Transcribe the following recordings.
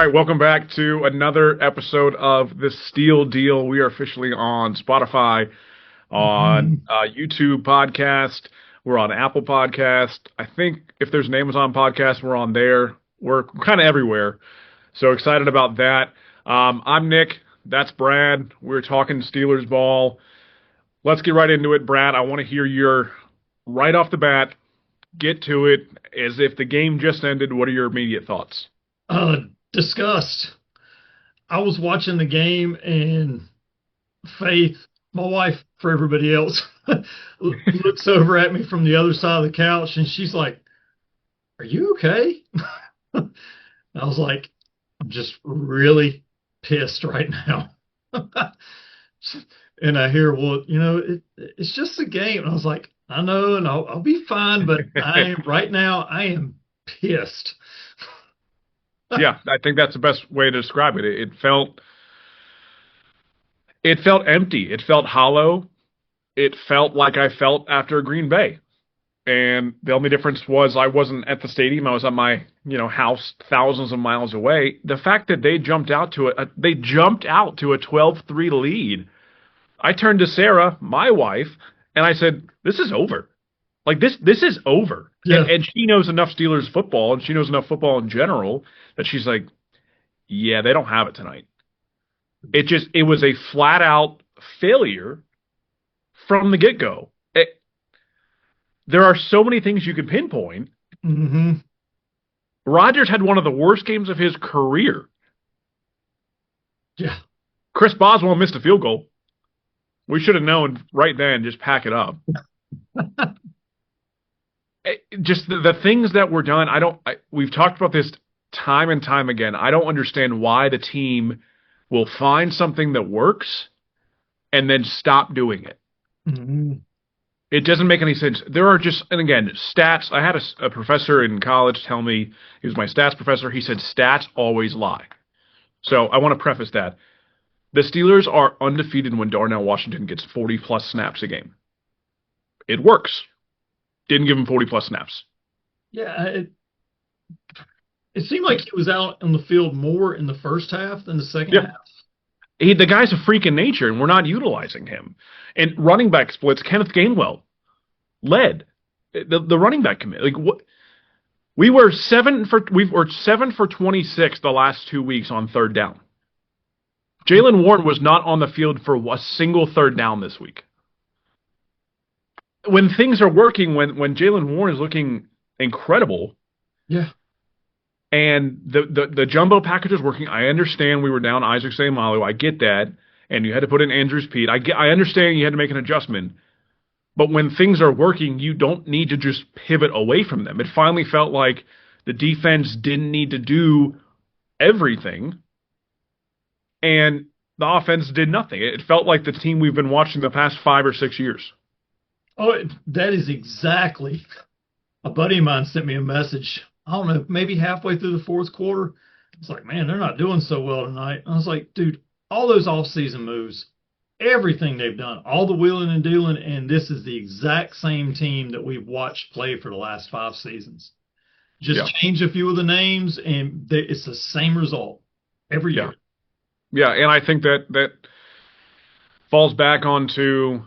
All right, welcome back to another episode of the Steel Deal. We are officially on Spotify, on Mhm. YouTube podcast. We're on Apple Podcast. I think if there's an Amazon podcast, we're on there. We're kind of everywhere. So excited about that. I'm Nick. That's Brad. We're talking Steelers ball. Let's get right into it, Brad. I want to hear your right off the bat. Get to it as if the game just ended. What are your immediate thoughts? Uh, Disgust. I was watching the game and Faith, my wife, for everybody else, looks over at me from the other side of the couch and she's like, "Are you okay?" I was like, "I'm just really pissed right now." And I hear, "Well, it's just a game." And I was like, "I know, and I'll be fine, but right now, I am pissed." Yeah, I think that's the best way to describe it. It felt empty. It felt hollow. It felt like I felt after Green Bay. And the only difference was I wasn't at the stadium. I was at my, house thousands of miles away. The fact that they jumped out to a 12-3 lead. I turned to Sarah, my wife, and I said, "This is over. Like this is over." And Yeah. and she knows enough Steelers football and she knows enough football in general that she's like, "Yeah, they don't have it tonight." It was a flat out failure from the get go. There are so many things you could pinpoint. Hmm. Rodgers had one of the worst games of his career. Yeah. Chris Boswell missed a field goal. We should have known right then, just pack it up. Just the things that were done, we've talked about this time and time again. I don't understand why the team will find something that works and then stop doing it. Hmm. It doesn't make any sense. There are just, and again, stats. I had a professor in college tell me, he was my stats professor. He said stats always lie. So I want to preface that. The Steelers are undefeated when Darnell Washington gets 40 plus snaps a game. It works. Didn't give him 40 plus snaps. Yeah. It seemed like he was out on the field more in the first half than the second Yeah. half. The guy's a freak in nature, and we're not utilizing him. And running back splits, Kenneth Gainwell led the running back commit. Like what? We were 7 for 26 the last 2 weeks on third down. Jalen Warren was not on the field for a single third down this week. When things are working, when Jalen Warren is looking incredible, Yeah. and the jumbo package is working, I understand we were down Isaac Seumalo. I get that, and you had to put in Andrews Pete. I understand you had to make an adjustment. But when things are working, you don't need to just pivot away from them. It finally felt like the defense didn't need to do everything, and the offense did nothing. It felt like the team we've been watching the past 5 or 6 years. Oh, that is exactly. A buddy of mine sent me a message. I don't know, maybe halfway through the fourth quarter. It's like, "Man, they're not doing so well tonight." I was like, "Dude, all those off-season moves, everything they've done, all the wheeling and dealing, and this is the exact same team that we've watched play for the last 5 seasons. Just Yeah, change a few of the names, and it's the same result every yeah, year." yeah. And I think that falls back onto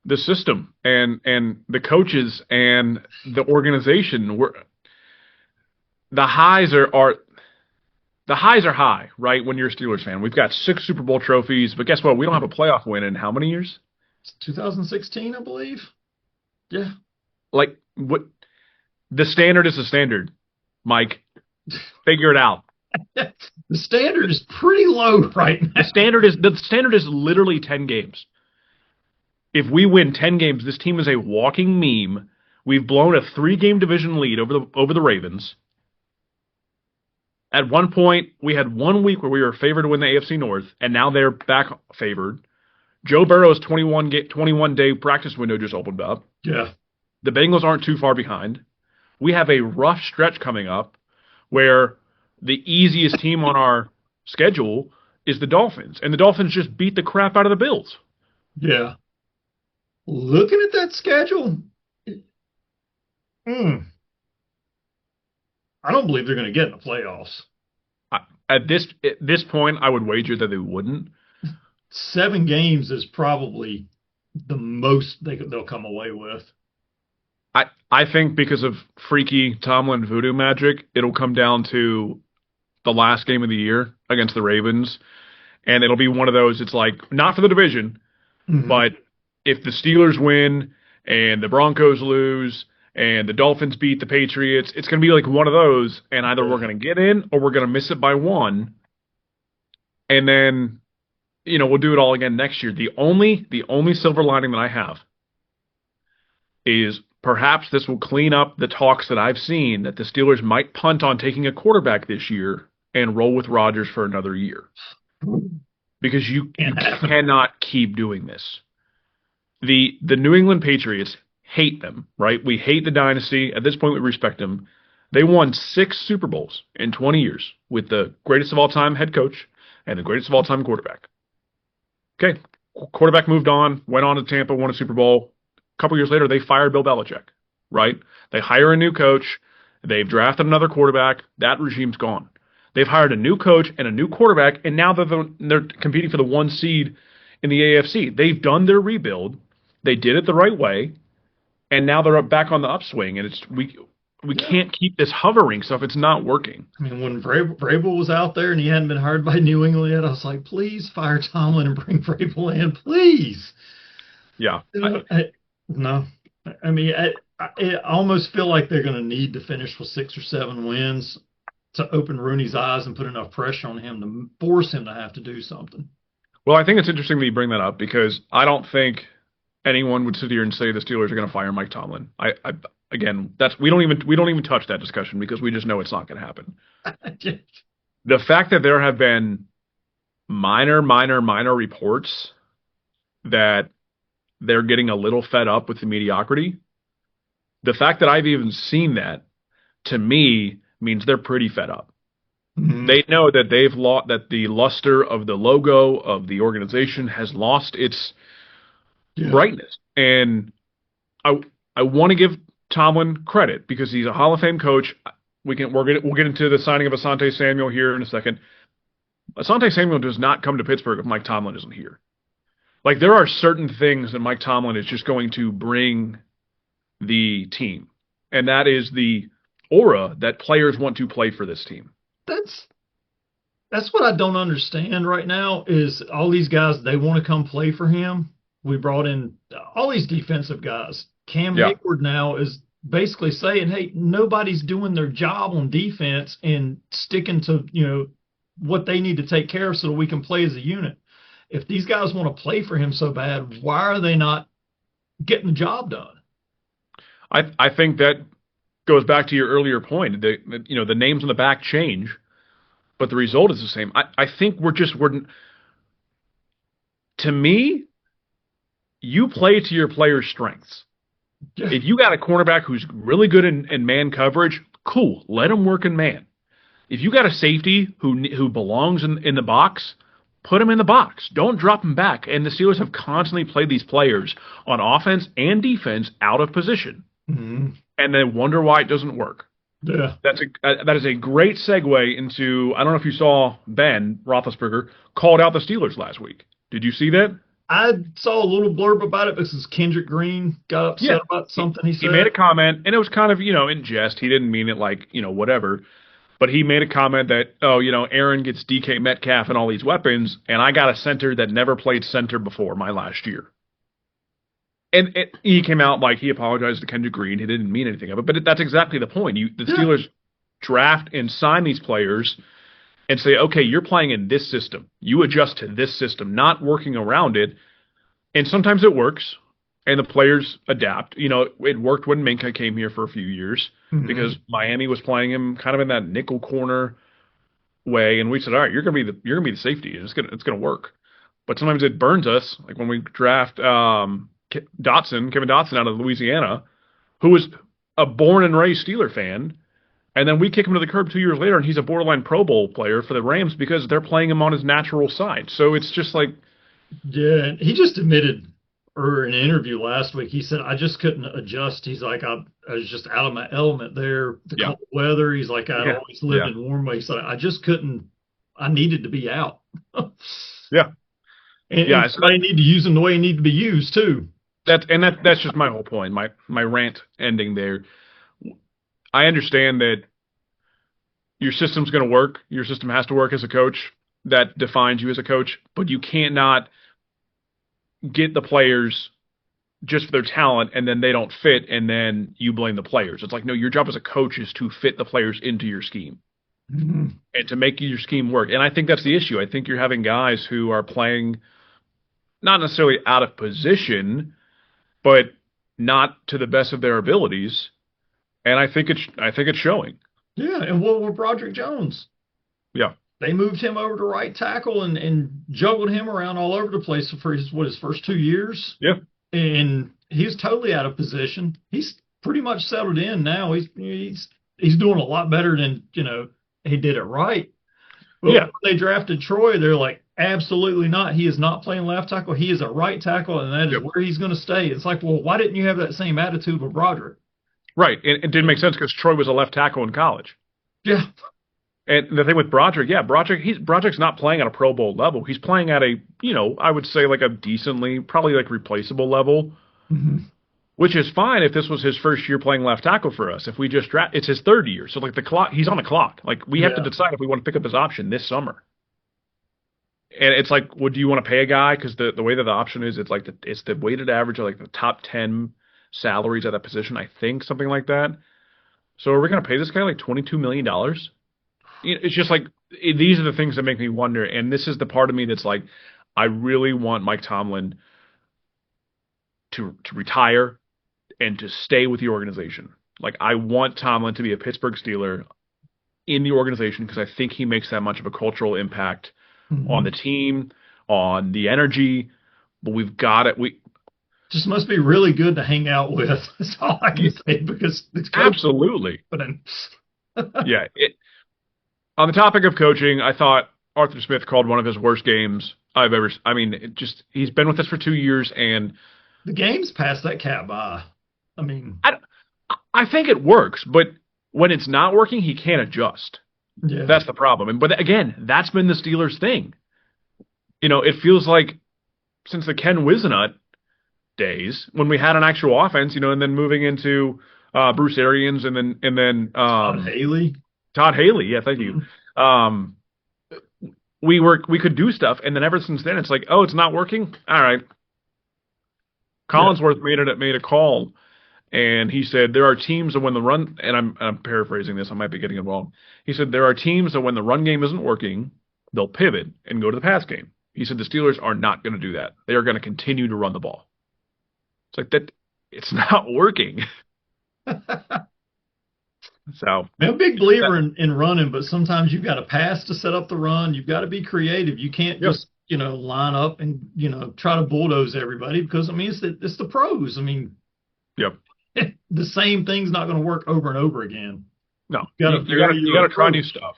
the system and the coaches and the organization. The highs are the highs are high, right? When you're a Steelers fan, we've got 6 Super Bowl trophies, but guess what? We don't have a playoff win in how many years? It's 2016, I believe. Yeah. Like what? The standard is the standard, Mike. Figure it out. The standard is pretty low right The now. standard is literally 10 games. If we win 10 games, this team is a walking meme. We've blown a 3-game division lead over the Ravens. At one point, we had 1 week where we were favored to win the AFC North, and now they're back favored. Joe Burrow's 21-day practice window just opened up. Yeah. The Bengals aren't too far behind. We have a rough stretch coming up where the easiest team on our schedule is the Dolphins, and the Dolphins just beat the crap out of the Bills. Yeah. Looking at that schedule, mm, I don't believe they're going to get in the playoffs. At this point, I would wager that they wouldn't. 7 games is probably the most they'll come away with. I think because of freaky Tomlin voodoo magic, it'll come down to the last game of the year against the Ravens, and it'll be one of those. It's like not for the division, Hmm. but if the Steelers win and the Broncos lose and the Dolphins beat the Patriots, it's going to be like one of those, and either we're going to get in or we're going to miss it by one, and then we'll do it all again next year. The only silver lining that I have is perhaps this will clean up the talks that I've seen that the Steelers might punt on taking a quarterback this year and roll with Rodgers for another year. Because you Can't happen. cannot keep doing this. The New England Patriots hate them, right? We hate the dynasty. At this point, we respect them. They won 6 Super Bowls in 20 years with the greatest of all time head coach and the greatest of all time quarterback. Okay, quarterback moved on, went on to Tampa, won a Super Bowl. A couple years later, they fired Bill Belichick, right? They hire a new coach. They've drafted another quarterback. That regime's gone. They've hired a new coach and a new quarterback, and now they're competing for the 1 seed in the AFC. They've done their rebuild. They did it the right way, and now they're back on the upswing. And we Yeah. can't keep this hovering stuff. It's not working. I mean, when Vrabel was out there and he hadn't been hired by New England yet, I was like, please fire Tomlin and bring Vrabel in, please. Yeah, No, I mean, I almost feel like they're going to need to finish with 6 or 7 wins to open Rooney's eyes and put enough pressure on him to force him to have to do something. well, I think it's interesting that you bring that up because I don't think anyone would sit here and say the Steelers are going to fire Mike Tomlin. Again, we don't even touch that discussion because we just know it's not going to happen. The fact that there have been minor reports that they're getting a little fed up with the mediocrity, the fact that I've even seen that to me means they're pretty fed up. Mhm. They know that they've lost, that the luster of the logo of the organization has lost its Yeah. brightness. And I want to give Tomlin credit because he's a Hall of Fame coach. We'll get into the signing of Asante Samuel here in a second. Asante Samuel does not come to Pittsburgh if Mike Tomlin isn't here. Like there are certain things that Mike Tomlin is just going to bring the team, and that is the aura that players want to play for this team. That's that's what I don't understand right now is all these guys, they want to come play for him. We brought in all these defensive guys. Cam Yeah. Hayward now is basically saying, hey, nobody's doing their job on defense and sticking to, what they need to take care of so that we can play as a unit. If these guys want to play for him so bad, why are they not getting the job done? I think that goes back to your earlier point. The names on the back change, but the result is the same. I think we're to me, you play to your players' strengths. If you got a cornerback who's really good in man coverage, cool, let him work in man. If you got a safety who belongs in the box, put him in the box. Don't drop him back. And the Steelers have constantly played these players on offense and defense out of position, Mhm. and they wonder why it doesn't work. Yeah. That is a great segue into, I don't know if you saw Ben Roethlisberger called out the Steelers last week. Did you see that? I saw a little blurb about it because Kendrick Green got upset Yeah. about something he He said. made a comment, and it was kind of, in jest. He didn't mean it like, whatever. But he made a comment that, Aaron gets DK Metcalf and all these weapons, and I got a center that never played center before my last year. And he came out like he apologized to Kendrick Green. He didn't mean anything of it. But that's exactly the point. The Steelers draft and sign these players and say, okay, you're playing in this system. You adjust to this system, not working around it. And sometimes it works, and the players adapt. It worked when Minka came here for a few years Mhm. because Miami was playing him kind of in that nickel corner way, and we said, all right, you're gonna be the safety. It's gonna work. But sometimes it burns us, like when we draft Kevin Dotson out of Louisiana, who was a born and raised Steeler fan. And then we kick him to the curb 2 years later, and he's a borderline Pro Bowl player for the Rams because they're playing him on his natural side. So it's just like, Yeah, and he just admitted or in an interview last week, he said, I just couldn't adjust. He's like, I was just out of my element there. The Yeah. cold weather. He's like, I'd Yeah. always lived Yeah. in warm ways. So I just couldn't, I needed to be out. Yeah. And Yeah. So somebody need to use them the way they need to be used too. that's just my whole point. My rant ending there. I understand that your system's going to work. Your system has to work as a coach. That defines you as a coach, but you can't not get the players just for their talent and then they don't fit and then you blame the players. It's like, no, your job as a coach is to fit the players into your scheme Mhm. and to make your scheme work. And I think that's the issue. I think you're having guys who are playing not necessarily out of position, but not to the best of their abilities. And I think it's showing. Yeah. And what with Broderick Jones? Yeah. They moved him over to right tackle and juggled him around all over the place for his first 2 years. Yeah. And he's totally out of position. He's pretty much settled in now. He's doing a lot better than he did it right. But when Yeah. they drafted Troy, they're like, absolutely not. He is not playing left tackle. He is a right tackle, and that is Yep. where he's going to stay. It's like, well, why didn't you have that same attitude with Broderick? Right. And it didn't make sense because Troy was a left tackle in college. Yeah, And the thing with Broderick, yeah, Broderick's not playing at a Pro Bowl level. He's playing at a, I would say like a decently, probably like replaceable level, hmm which is fine if this was his first year playing left tackle for us. If we just draft, it's his third year, so like the clock, he's on the clock. Like we have to yeah. decide if we want to pick up his option this summer. And it's like, would you want to pay a guy? Because the way that the option is, it's like it's the weighted average of like the top 10 salaries at that position, I think, something like that. So are we going to pay this guy like $22 million? It's just like these are the things that make me wonder, and this is the part of me that's like, I really want Mike Tomlin to retire and to stay with the organization. Like I want Tomlin to be a Pittsburgh Steeler in the organization because I think he makes that much of a cultural impact on hmm the team, on the energy. But we've got it. We Just must be really good to hang out with. That's all I can say because it's coach. absolutely, But then, yeah. On the topic of coaching, I thought Arthur Smith called one of his worst games I've ever. I mean, he's been with us for 2 years, and the game's passed that cat by. I mean, I I think it works, but when it's not working, he can't adjust. yeah. That's the problem. But again, that's been the Steelers' thing. It feels like since the Ken Wisenut days when we had an actual offense, and then moving into Bruce Arians and then Todd Haley. Todd Haley. Yeah, thank you. Mhm. Um, we could do stuff, and then ever since then, it's like, oh, it's not working. All right. Yeah. Collinsworth made a call, and he said there are teams that when the run, and I'm paraphrasing this, I might be getting it wrong. He said there are teams that when the run game isn't working, they'll pivot and go to the pass game. He said the Steelers are not going to do that. They are going to continue to run the ball. It's like that. It's not working. So I'm a big that, believer in running, but sometimes you've got to pass to set up the run. You've got to be creative. You can't yeah, just, line up and, try to bulldoze everybody because, I mean, it's the pros. I mean, yep. the same thing's not going to work over and over again. No, You got to vary you your gotta try new approach. stuff.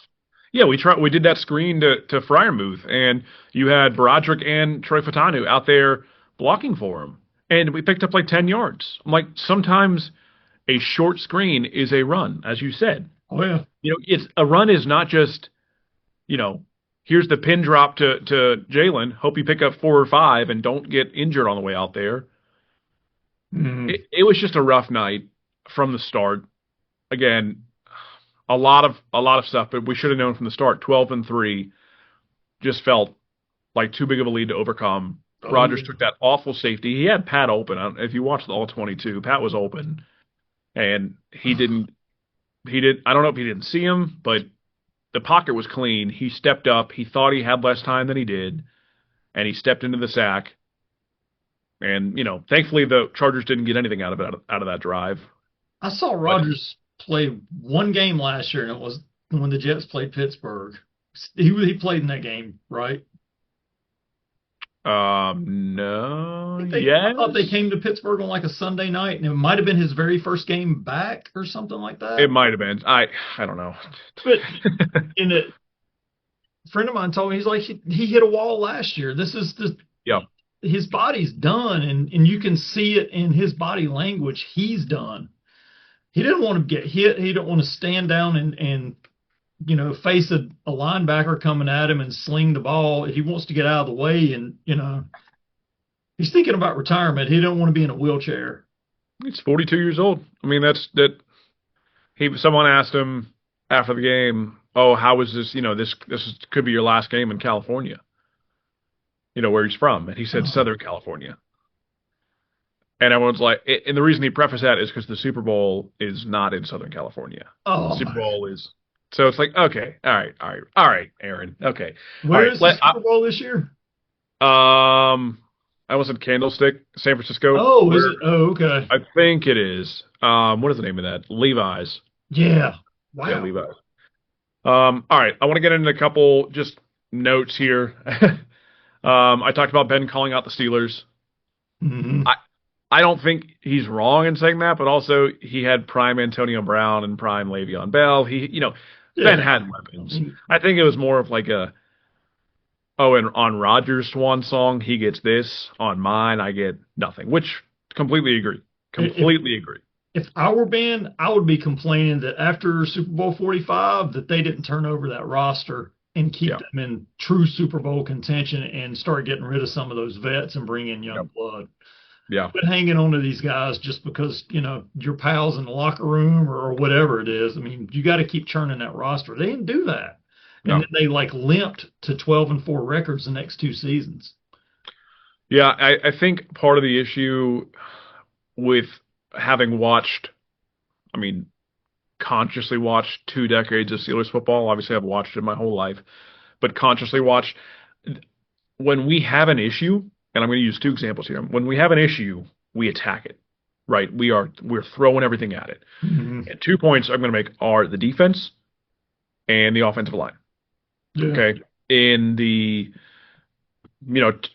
Yeah, we did that screen to Fryermuth, and you had Broderick and Troy Fatanu out there blocking for him, and we picked up like 10 yards. I'm like, sometimes a short screen is a run, as you said. Oh, yeah. It's a run is not just here's the pin drop to Jalen. Hope you pick up 4 or 5 and don't get injured on the way out there. Mhm. It was just a rough night from the start. Again, a lot of stuff, but we should have known from the start. 12-3 just felt like too big of a lead to overcome. Oh, Rodgers yeah. took that awful safety. He had Pat open. If you watched all 22, Pat was open, and he didn't. He did. I don't know if he didn't see him, but the pocket was clean. He stepped up. He thought he had less time than he did, and he stepped into the sack. And thankfully the Chargers didn't get anything out of that drive. I saw But Rodgers play one game last year, and it was when the Jets played Pittsburgh. He played in that game, right? no, I thought they yes, came to Pittsburgh on like a Sunday night, and it might have been his very first game back or something like it that. might have been. I don't know. But in a friend of mine told me he's like he hit a wall last year. This is the Yeah, his body's done, and you can see it in his body language. He's done. He didn't want to get hit. He didn't want to stand down and face a linebacker coming at him and sling the ball. He wants to get out of the way, and he's thinking about retirement. He don't want to be in a wheelchair. He's 42 years old. I mean, that's that. Someone asked him after the game, "Oh, how was this? Could be your last game in California. Where he's from." And he said Oh, Southern California. And everyone's like, and the reason he prefaced that is because the Super Bowl is not in Southern California. The oh Super my! Bowl is. So it's like, okay, all right, Aaron, okay, all Where right. is the Super Bowl this year? I was in Candlestick, San Francisco. Oh, is it? Oh, okay. I think it is. What is the name of that? Levi's. Yeah. Yeah, Wow. Levi's. All right. I want to get into a couple just notes here. I talked about Ben calling out the Steelers. Hmm. I I don't think he's wrong in saying that, but also he had prime Antonio Brown and prime Le'Veon Bell. Ben Yeah. had weapons. I think it was more of like and on Rodgers' swan song, he gets this. On mine, I get nothing, which completely agree. If Completely agree. if I were Ben, I would be complaining that after Super Bowl 45 that they didn't turn over that roster and keep Yeah. them in true Super Bowl contention and start getting rid of some of those vets and bring in Yep. young blood. Yeah. Quit hanging on to these guys just because, your pals in the locker room or whatever it is. I mean, you got to keep churning that roster. They didn't do that. And No. then they like limped to 12-4 records the next two seasons. Yeah, I think part of the issue with having watched, I mean, consciously watched 2 decades of Steelers football. Obviously, I've watched it my whole life, but consciously watched. When we have an issue, and I'm going to use two examples here. When we have an issue, we attack it, right? We're throwing everything at it. Mhm. And 2 points I'm going to make are the defense and the offensive line. Yeah. Okay, in the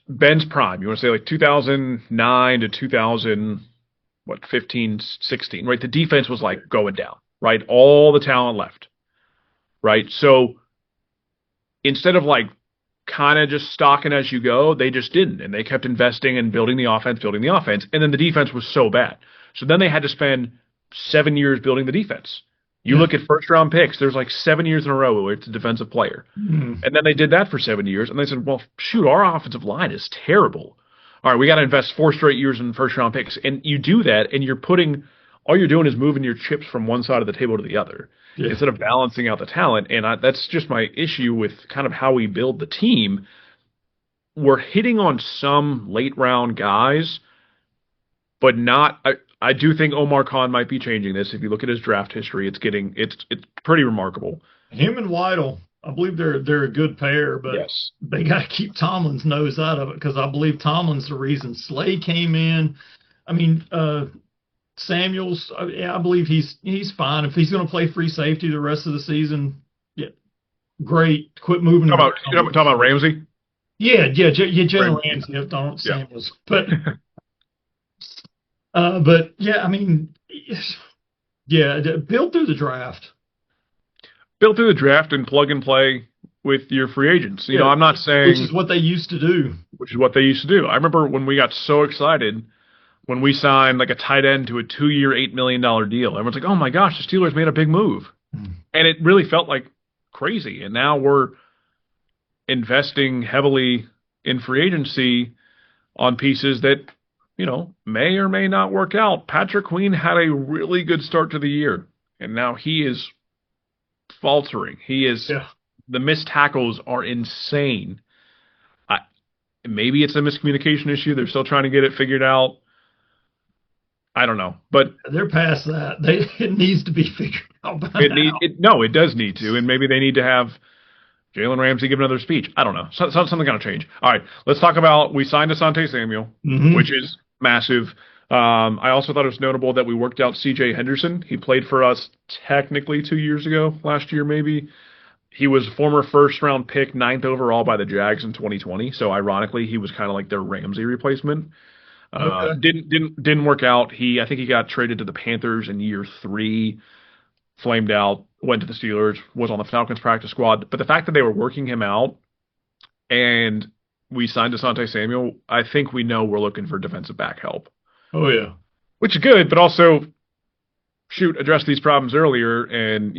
Ben's prime, you want to say like 2009 to 2000, what 15, 16, right? The defense was like going down, right? All the talent left, right? So instead of like kind of just stocking as you go, they just didn't, and they kept investing and building the offense, and then the defense was so bad. So then they had to spend 7 years building the defense. You Yeah. look at first round picks, there's like 7 years in a row where it's a defensive player. Mhm. And then they did that for 7 years, and they said, well, shoot, our offensive line is terrible. All right, we got to invest 4 straight years in first round picks. And you do that, and all you're doing is moving your chips from one side of the table to the other Yeah. instead of balancing out the talent. And that's just my issue with kind of how we build the team. We're hitting on some late round guys, but not. I do think Omar Khan might be changing this. If you look at his draft history, it's pretty remarkable. Him and Weidel, I believe they're a good pair, but Yes. they got to keep Tomlin's nose out of it because I believe Tomlin's the reason Slay came in. I mean, Samuels, yeah, I believe he's fine if he's going to play free safety the rest of the season. Yeah, great. Quit moving. Talking about Ramsey. Yeah, Jalen Ramsey. Ramsey, if Donald Yeah. Samuels, but yeah, I mean, yeah, build through the draft. Built through the draft and plug and play with your free agents. Yeah, I'm not which saying is what they used to do. which is what they used to do. I remember when we got so excited when we signed like a tight end to a 2-year, $8 million deal. Everyone's like, oh my gosh, the Steelers made a big move. And it really felt like crazy. And now we're investing heavily in free agency on pieces that, may or may not work out. Patrick Queen had a really good start to the year, and now he is faltering. Yeah. The missed tackles are insane. Maybe it's a miscommunication issue. They're still trying to get it figured out. I don't know, but They're past that. It needs to be figured out by now. it does need to, and maybe they need to have Jalen Ramsey give another speech. I don't know. Something got to change. All right, let's talk about we signed Asante Samuel, Mhm. which is massive. I also thought it was notable that we worked out C.J. Henderson. He played for us technically 2 years ago, last year maybe. He was a former first-round pick, 9th overall by the Jags in 2020. So ironically, he was kind of like their Ramsey replacement. Okay. Didn't work out. I think he got traded to the Panthers in year 3, flamed out, went to the Steelers, was on the Falcons practice squad. But the fact that they were working him out and we signed Asante Samuel, I think we know we're looking for defensive back help, Oh yeah. which is good, but also shoot, address these problems earlier. And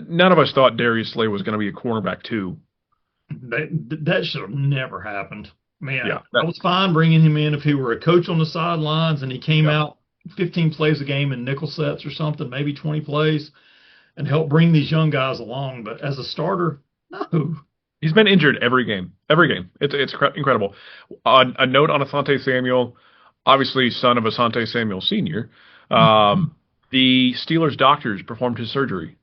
none of us thought Darius Slay was going to be a cornerback too. That should have never happened. Man, Yeah, I was fine bringing him in if he were a coach on the sidelines and he came yeah. out 15 plays a game in nickel sets or something, maybe 20 plays, and help bring these young guys along. But as a starter, no. He's been injured every game. Every game. It's incredible. A note on Asante Samuel, obviously son of Asante Samuel Sr. The Steelers doctors performed his surgery.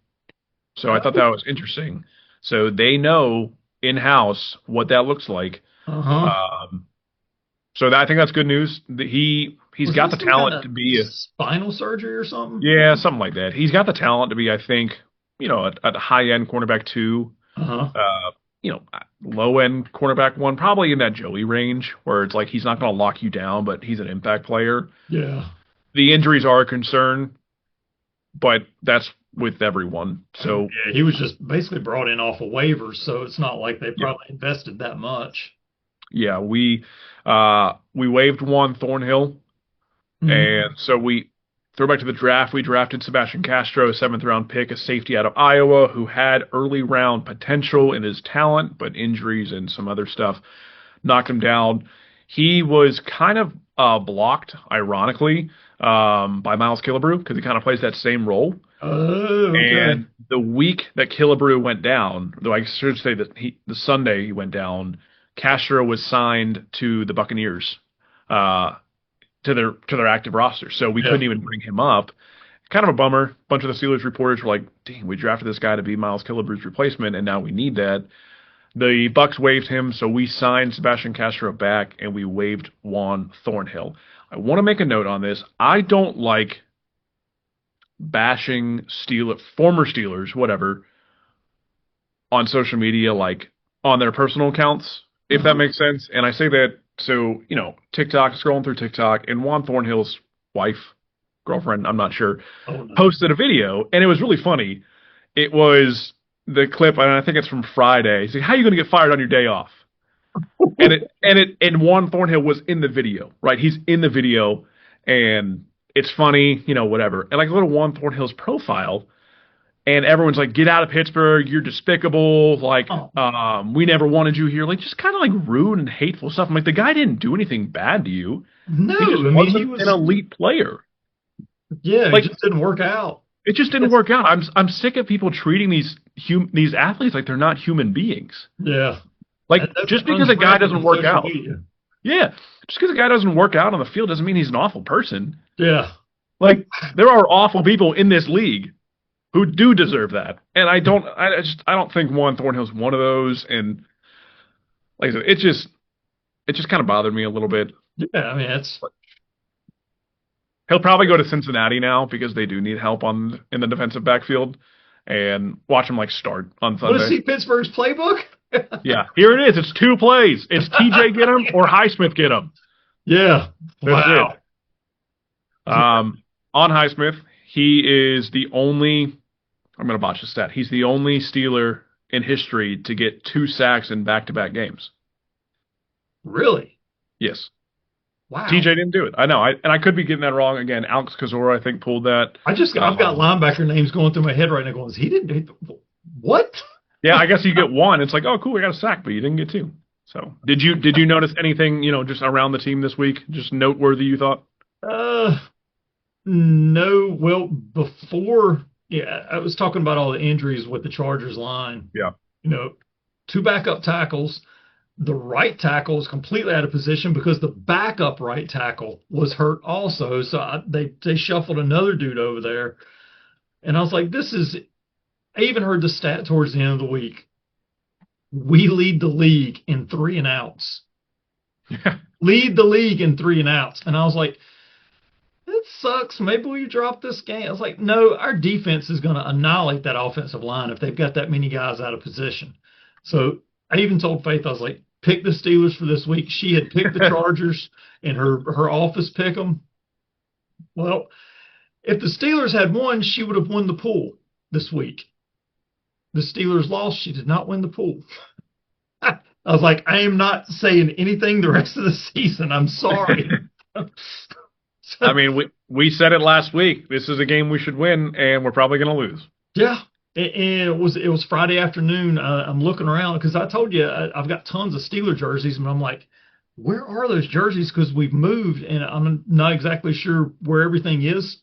So I thought that was interesting. So they know in-house what that looks like. Uh-huh. I think that's good news. He's Was got this the some kind talent of to be spinal surgery or something? yeah, something like that. He's got the talent to be, I think, a high-end cornerback two. Uh-huh. Uh, low end cornerback one, probably in that Joey range, where it's like he's not going to lock you down, but he's an impact player. Yeah. The injuries are a concern, but that's with everyone. So Yeah, he was just basically brought in off of waivers, so it's not like they yeah, probably invested that much. yeah, we waived one Thornhill, Mhm. and so we throw back to the draft. We drafted Sebastian Castro, a seventh round pick, a safety out of Iowa, who had early round potential in his talent, but injuries and some other stuff knocked him down. He was kind of blocked, ironically, by Miles Killebrew because he kind of plays that same role. Oh, okay. And the week that Killebrew went down, though I should say that the Sunday he went down, Castro was signed to the Buccaneers, to their active roster. So we Yeah. couldn't even bring him up. Kind of a bummer. A bunch of the Steelers reporters were like, "Dang, we drafted this guy to be Miles Killebrew's replacement, and now we need that." The Bucks waived him, so we signed Sebastian Castro back, and we waived Juan Thornhill. I want to make a note on this. I don't like bashing former Steelers, whatever, on social media, like on their personal accounts, if that Uh-huh. makes sense. And I say that so, TikTok, scrolling through TikTok, and Juan Thornhill's wife, girlfriend, I'm not sure, Oh no. posted a video, and it was really funny. It was the clip, and I think it's from Friday. He's like, "How are you going to get fired on your day off?" And Juan Thornhill was in the video, right? He's in the video, and it's funny, whatever. And like, a little Juan Thornhill's profile, and everyone's like, "Get out of Pittsburgh, you're despicable, like, Oh, we never wanted you here," like, just kind of like rude and hateful stuff. I'm like, the guy didn't do anything bad to you. no. He just I mean, he wasn't an was, elite player. yeah, it Like, just didn't work out. it just didn't That's, work out. I'm sick of people treating these athletes like they're not human beings. yeah. Like, That's just what because runs a guy rampant doesn't in work social out, media. yeah, just because a guy doesn't work out on the field doesn't mean he's an awful person. Yeah. Like, there are awful people in this league who do deserve that, and I don't think Juan Thornhill's one of those. And like I said, it just kind of bothered me a little bit. Yeah. I mean, it's He'll probably go to Cincinnati now because they do need help in the defensive backfield, and watch him like start on want to Sunday. see Pittsburgh's playbook? Yeah, here it is. It's two plays. It's TJ get him or Highsmith get him. Yeah. That's Wow. it. On Highsmith, he is the only. I'm going to botch the stat. He's the only Steeler in history to get 2 sacks in back-to-back games. Really? Yes. Wow. TJ didn't do it. I know. I could be getting that wrong again. Alex Kozora, I think, pulled that. I've got linebacker names going through my head right now. Going, he didn't. What? Yeah, I guess you get 1. It's like, oh, cool, I got a sack, but you didn't get 2. So, did you notice anything, just around the team this week, just noteworthy? You thought? Uh, no. Well, before, yeah, I was talking about all the injuries with the Chargers line. Yeah. 2 backup tackles. The right tackle is completely out of position because the backup right tackle was hurt also. So they shuffled another dude over there, and I was like, this is. I even heard the stat towards the end of the week. We lead the league in 3 and outs. Yeah. Lead the league in 3 and outs. And I was like, it sucks. Maybe we drop this game. I was like, no, our defense is going to annihilate that offensive line if they've got that many guys out of position. So I even told Faith, I was like, pick the Steelers for this week. She had picked the Chargers in her office pick them. Well, if the Steelers had won, she would have won the pool this week. The Steelers lost. She did not win the pool. I was like, I am not saying anything the rest of the season. I'm sorry. I mean, we said it last week. This is a game we should win, and we're probably going to lose. Yeah. And it was Friday afternoon. I'm looking around because I told you I've got tons of Steeler jerseys, and I'm like, where are those jerseys? Because we've moved, and I'm not exactly sure where everything is.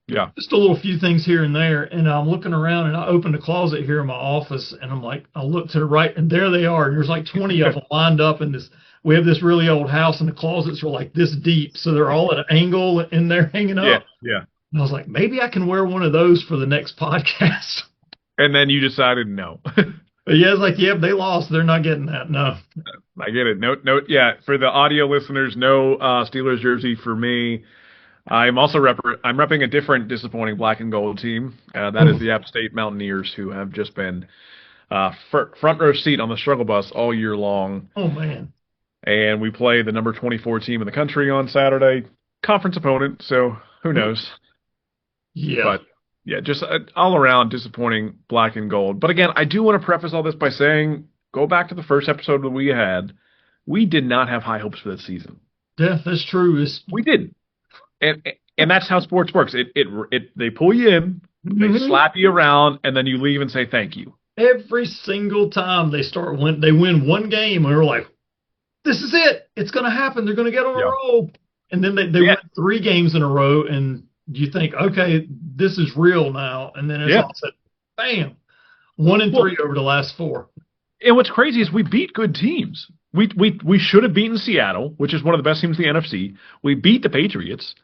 Yeah. Just a little few things here and there. And I'm looking around, and I opened a closet here in my office, and I'm like, I look to the right, and there they are. And there's like 20 of them lined up in this. We have this really old house, and the closets are like this deep, so they're all at an angle, and they're hanging up. Yeah. And I was like, maybe I can wear one of those for the next podcast. And then you decided no. But yeah, it's like, yeah, they lost. They're not getting that. No. I get it. No. Yeah, for the audio listeners, no Steelers jersey for me. I'm also I'm repping a different disappointing black and gold team. That is the App State Mountaineers, who have just been front row seat on the struggle bus all year long. Oh, man. And we play the number 24 team in the country on Saturday. Conference opponent, so who knows? Yeah. But, yeah, just all around disappointing black and gold. But again, I do want to preface all this by saying, go back to the first episode that we had. We did not have high hopes for this season. Yeah, that's true. We didn't. And that's how sports works. They pull you in, they slap you around, and then you leave and say thank you. Every single time they win one game, and we're like, this is it. It's going to happen. They're going to get on a roll. And then they win 3 games in a row, and you think, okay, this is real now. And then it's all said, bam, 1-3 over the last 4. And what's crazy is we beat good teams. We should have beaten Seattle, which is one of the best teams in the NFC. We beat the Patriots,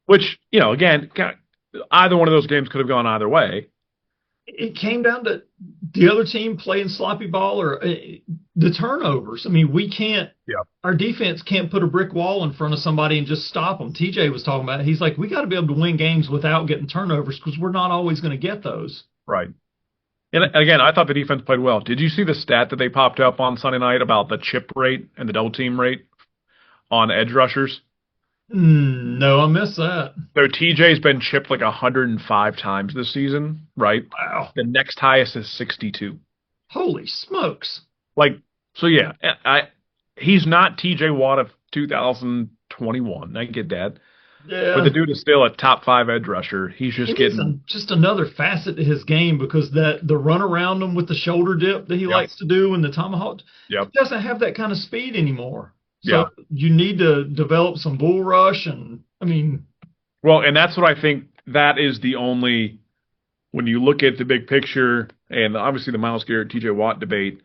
which, again, either one of those games could have gone either way. It came down to the other team playing sloppy ball or the turnovers. I mean, we can't our defense can't put a brick wall in front of somebody and just stop them. TJ was talking about it. He's like, we got to be able to win games without getting turnovers because we're not always going to get those. Right. And again, I thought the defense played well. Did you see the stat that they popped up on Sunday night about the chip rate and the double team rate on edge rushers? No, I missed that. So TJ's been chipped like 105 times this season, right? Wow. The next highest is 62. Holy smokes. So yeah, he's not TJ Watt of 2021. I get that. Yeah. But the dude is still a top 5 edge rusher. He's just just another facet to his game because the run around him with the shoulder dip that he likes to do and the tomahawk, he doesn't have that kind of speed anymore. So you need to develop some bull rush and and that's what I think that is the only, when you look at the big picture and obviously the Myles Garrett TJ Watt debate,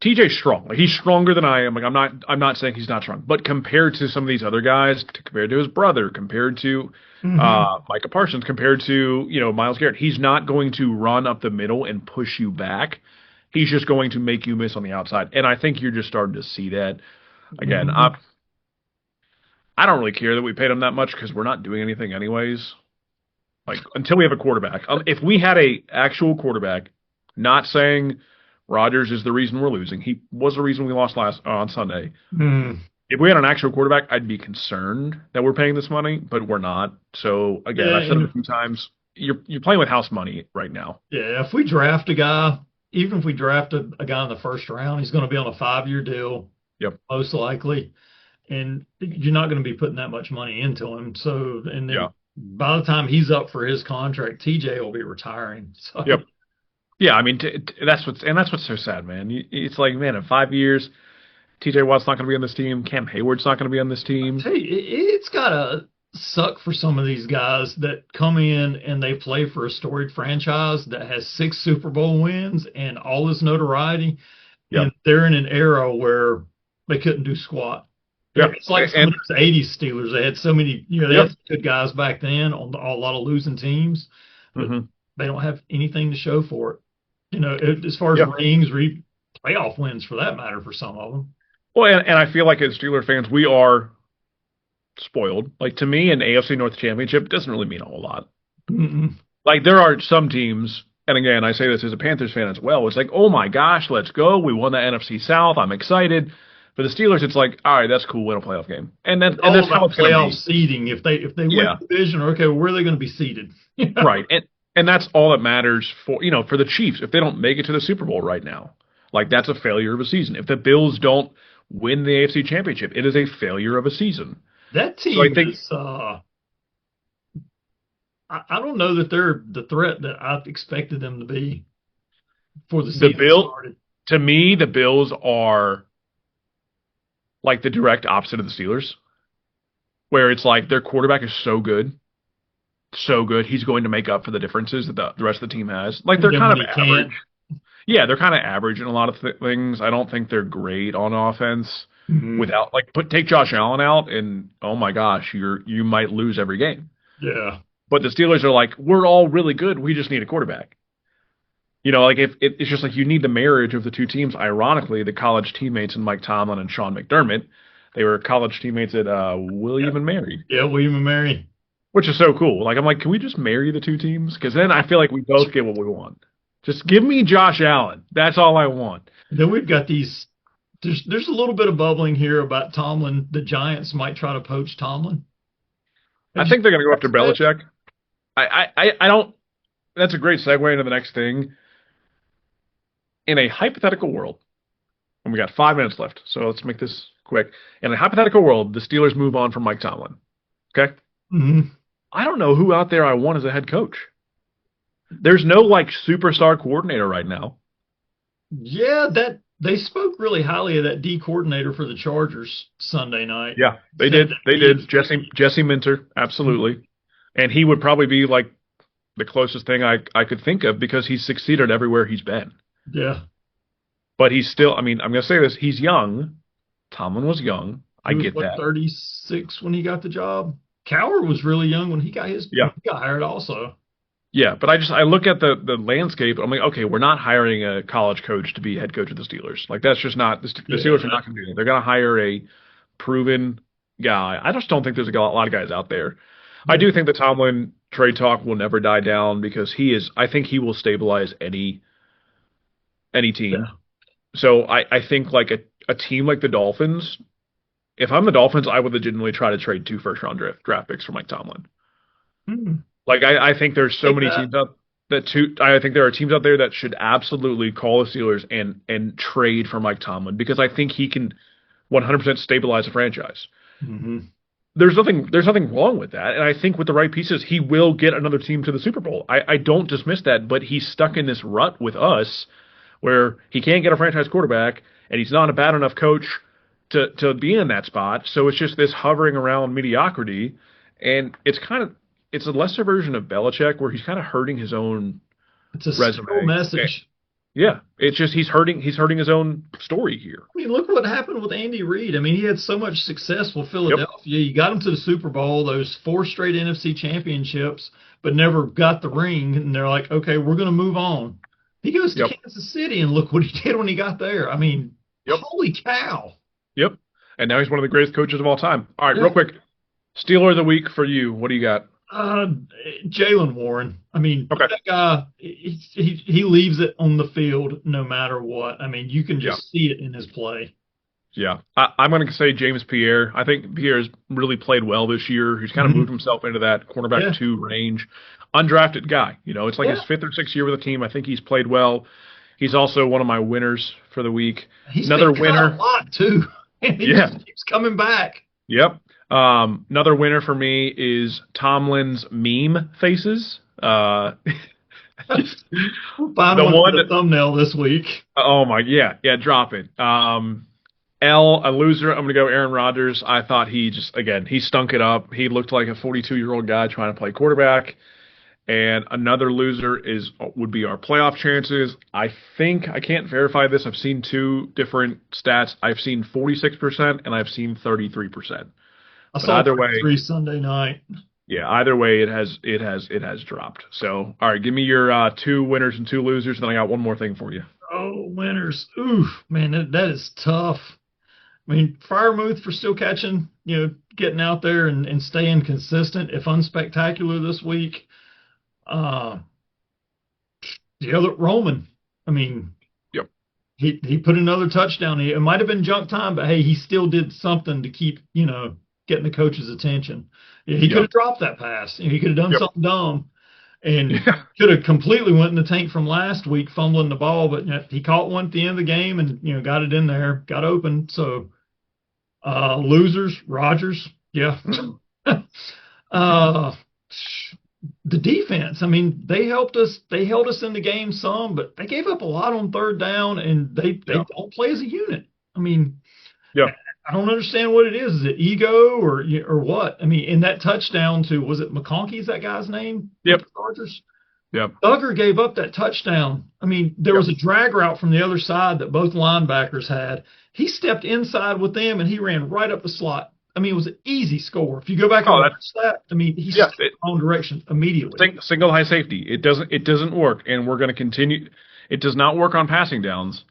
TJ's strong. Like, he's stronger than I am. Like, I'm not saying he's not strong, but compared to some of these other guys, compared to his brother, compared to Micah Parsons, compared to Myles Garrett, he's not going to run up the middle and push you back. He's just going to make you miss on the outside, and I think you're just starting to see that. Again, I don't really care that we paid him that much because we're not doing anything anyways. Like, until we have a quarterback. If we had a actual quarterback, not saying Rodgers is the reason we're losing. He was the reason we lost on Sunday. If we had an actual quarterback, I'd be concerned that we're paying this money, but we're not. So, again, I've said it a few times, you're playing with house money right now. Yeah, if we draft a guy, even if we draft a guy in the first round, he's going to be on a 5-year deal. Yep. Most likely. And you're not going to be putting that much money into him. So, and then by the time he's up for his contract, TJ will be retiring. So. Yep. Yeah, I mean, that's what's so sad, man. It's like, man, in 5 years, TJ Watt's not going to be on this team. Cam Hayward's not going to be on this team. I tell you, it's got to suck for some of these guys that come in and they play for a storied franchise that has 6 Super Bowl wins and all this notoriety. Yep. And they're in an era where they couldn't do squat. Yeah. It's like some of those 80s Steelers. They had so many, they had good guys back then on a lot of losing teams. But they don't have anything to show for it. As far as rings, playoff wins for that matter for some of them. Well, and I feel like as Steeler fans, we are spoiled. Like, to me, an AFC North championship doesn't really mean a whole lot. Like, there are some teams, and again, I say this as a Panthers fan as well, it's like, oh my gosh, let's go. We won the NFC South. I'm excited. For the Steelers, it's like, all right, that's cool, win a playoff game. And that's how it's playoff seeding. If they win the division, okay, where are they going to be seeded? Right. And that's all that matters for the Chiefs. If they don't make it to the Super Bowl right now, Like, that's a failure of a season. If the Bills don't win the AFC Championship, it is a failure of a season. That So I team think is, I don't know that they're the threat that I expected them to be before the the season Bill, started. to me, the Bills are like the direct opposite of the Steelers, where it's like their quarterback is so good, so good, he's going to make up for the differences that the rest of the team has. Like, And they're then kind when of he average. can't, Yeah, they're kind of average in a lot of things. I don't think they're great on offense. mhm, Without, like, take Josh Allen out, and oh my gosh, you might lose every game. yeah, But the Steelers are like, we're all really good. We just need a quarterback. Like, if it's just like you need the marriage of the two teams. Ironically, the college teammates in Mike Tomlin and Sean McDermott, they were college teammates at yeah, William and Mary, yeah, William and Mary. which is so cool. Like, I'm like, can we just marry the two teams? Because then I feel like we both get what we want. Just give me Josh Allen. That's all I want. Then we've got these. There's a little bit of bubbling here about Tomlin. The Giants might try to poach Tomlin. I Have you think they're going to go after heard that? Belichick. I don't. That's a great segue into the next thing. In a hypothetical world, and we got 5 minutes left, so let's make this quick. In a hypothetical world, the Steelers move on from Mike Tomlin. Okay? Mhm. I don't know who out there I want as a head coach. There's no like superstar coordinator right now. Yeah, that they spoke really highly of that D coordinator for the Chargers Sunday night. Yeah, they Said did. that They he is did. Jesse Minter, absolutely. And he would probably be like the closest thing I could think of because he's succeeded everywhere he's been. yeah. But he's still, I mean, I'm going to say this, he's young. Tomlin was young. I He was get what that. 36 when he got the job. Cowher was really young when Yeah. he got hired also. Yeah, but I look at the landscape. I'm like, okay, we're not hiring a college coach to be head coach of the Steelers. Like, that's just not the Steelers are Yeah. not going to do that. They're going to hire a proven guy. I just don't think there's a lot of guys out there. I Yeah. do think the Tomlin trade talk will never die down because I think he will stabilize any team. Yeah. So I think like a team like the Dolphins, if I'm the Dolphins, I would legitimately try to trade 2 first-round draft picks for Mike Tomlin. Hmm. Like, I think there's so Take many that. teams out I think there are teams out there that should absolutely call the Steelers and trade for Mike Tomlin because I think he can 100% stabilize a franchise. Hmm. There's nothing wrong with that, and I think with the right pieces, he will get another team to the Super Bowl. I don't dismiss that, but he's stuck in this rut with us where he can't get a franchise quarterback, and he's not a bad enough coach to be in that spot. So it's just this hovering around mediocrity, and it's a lesser version of Belichick where he's kind of hurting his own It's a stale resume. message. Yeah, it's just he's hurting his own story here. I mean, look what happened with Andy Reid. I mean, he had so much success with Yep. Philadelphia. You got him to the Super Bowl, those 4 straight NFC championships, but never got the ring. And they're like, okay, we're going to move on. He goes to Yep. Kansas City, and look what he did when he got there. I mean, Yep. holy cow. Yep. And now he's one of the greatest coaches of all time. All right, Yeah. real quick. Steeler of the week for you. What do you got? Uh, Jalen Warren. I mean, Okay. that guy, he leaves it on the field no matter what. I mean, you can Yeah. just see it in his play. Yeah. I'm going to say James Pierre. I think Pierre's really played well this year. He's kind of moved himself into that cornerback Yeah. 2 range. Undrafted guy. It's like his Yeah. 5th or 6th year with the team. I think he's played well. He's also one of my winners for the week. He's Another been cut winner. a lot too. And he Yeah. just keeps coming back. Yep. Another winner for me is Tomlin's meme faces. We'll find The one one for the thumbnail this week. Oh my, yeah, drop it. A loser. I'm gonna go Aaron Rodgers. I thought he stunk it up. He looked like a 42-year-old guy trying to play quarterback. And another loser would be our playoff chances. I think I can't verify this. I've seen 2 different stats. I've seen 46% and I've seen 33%. I But saw either way, 3 Sunday night. yeah, either way, it has dropped. So, all right, give me your 2 winners and 2 losers, and then I got one more thing for you. Oh, winners. Oof, man, that is tough. I mean, Freiermuth for still catching, getting out there and staying consistent, if unspectacular this week. The other Roman, I mean, Yep. he put another touchdown. It might have been junk time, but hey, he still did something to keep, getting the coach's attention. He could have dropped that pass. He could have done Yep. something dumb. and Yeah. could have completely went in the tank from last week fumbling the ball, but he caught one at the end of the game and got it in there, got open. So losers, Rogers, yeah. uh, the defense, I mean, they helped us. They held us in the game some, but they gave up a lot on third down, and they Yeah. don't play as a unit. I mean, Yeah. I don't understand what it is. Is it ego or what? I mean, in that touchdown to, was it McConkey's that guy's name? Yep. With the Chargers? Yep. Duggar gave up that touchdown. I mean, there was Yep. a drag route from the other side that both linebackers had. He stepped inside with them and he ran right up the slot. I mean, it was an easy score. If you go back and Oh, watch that, I mean, he Yeah. stepped in the wrong direction immediately. Single high safety. It doesn't work, and we're going to continue. It does not work on passing downs,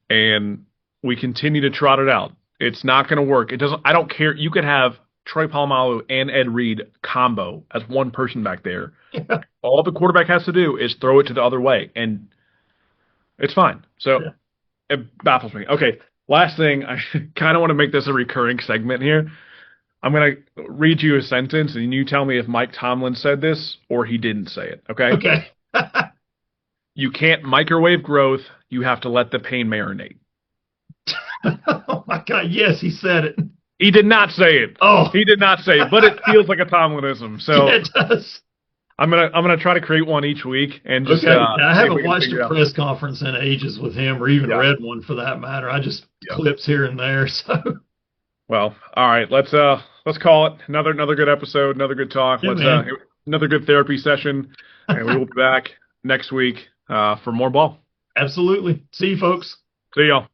and we continue to trot it out. It's not going to work. It doesn't. I don't care. You could have Troy Polamalu and Ed Reed combo as one person back there. All the quarterback has to do is throw it to the other way, and it's fine. So Yeah. it baffles me. Okay, last thing. I kind of want to make this a recurring segment here. I'm going to read you a sentence, and you tell me if Mike Tomlin said this or he didn't say it, okay? Okay. You can't microwave growth. You have to let the pain marinate. Oh my God! Yes, he said it. He did not say it. Oh, He did not say it, but it feels like a Tomlinism. So yeah, it does. I'm gonna try to create one each week and just. Okay, See I if we haven't can watched figure it a out. press conference in ages with him, or even Yeah. read one for that matter. I just Yeah. clips here and there. So Well, all right. Let's call it another good episode, another good talk. Yeah, Let's man. another good therapy session, and we will be back next week for more ball. absolutely. See you, folks. See y'all.